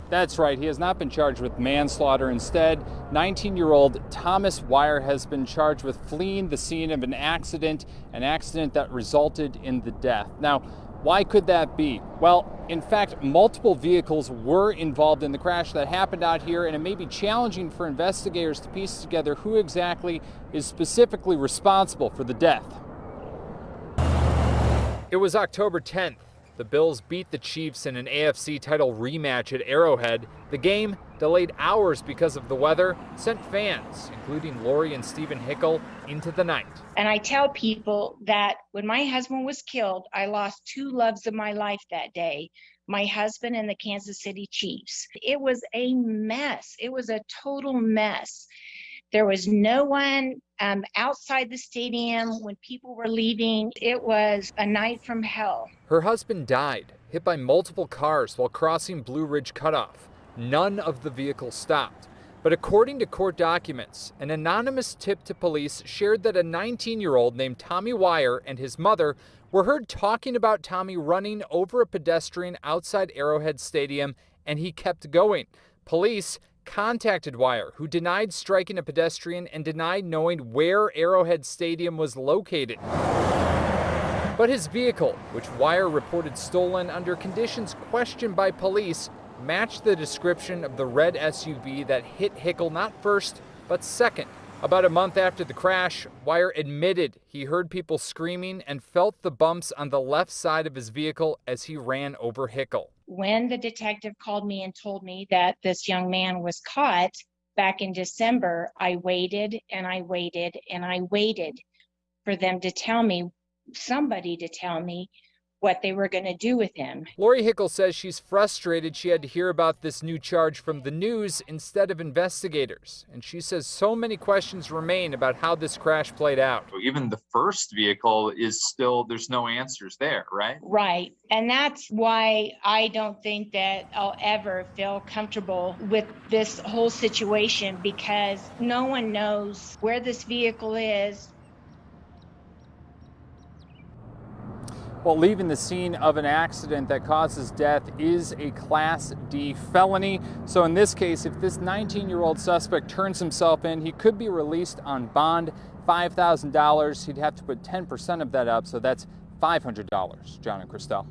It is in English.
That's right. He has not been charged with manslaughter. Instead, 19-year-old Thomas Wire has been charged with fleeing the scene of an accident that resulted in the death. Now, why could that be? Well, in fact, multiple vehicles were involved in the crash that happened out here, and it may be challenging for investigators to piece together who exactly is specifically responsible for the death. It was October 10th. The Bills beat the Chiefs in an AFC title rematch at Arrowhead. The game, delayed hours because of the weather, sent fans, including Lori and Stephen Hickel, into the night. And I tell people that when my husband was killed, I lost two loves of my life that day, my husband and the Kansas City Chiefs. It was a mess. It was a total mess. There was no one outside the stadium when people were leaving. It was a night from hell. Her husband died, hit by multiple cars while crossing Blue Ridge Cutoff. None of the vehicles stopped. But according to court documents, an anonymous tip to police shared that a 19-year-old named Tommy Wire and his mother were heard talking about Tommy running over a pedestrian outside Arrowhead Stadium, and he kept going. Police contacted Wire, who denied striking a pedestrian and denied knowing where Arrowhead Stadium was located. But his vehicle, which Wire reported stolen under conditions questioned by police, matched the description of the red SUV that hit Hickel not first, but second. About a month after the crash, Wire admitted he heard people screaming and felt the bumps on the left side of his vehicle as he ran over Hickel. When the detective called me and told me that this young man was caught back in December, I waited and I waited and I waited for them to tell me, somebody to tell me what they were going to do with him. Lori Hickel says she's frustrated she had to hear about this new charge from the news instead of investigators. And she says so many questions remain about how this crash played out. Even the first vehicle is still, there's no answers there, right? Right. And that's why I don't think that I'll ever feel comfortable with this whole situation, because no one knows where this vehicle is. Well, leaving the scene of an accident that causes death is a Class D felony. So in this case, if this 19-year-old suspect turns himself in, he could be released on bond, $5,000. He'd have to put 10% of that up, so that's $500. John and Christelle.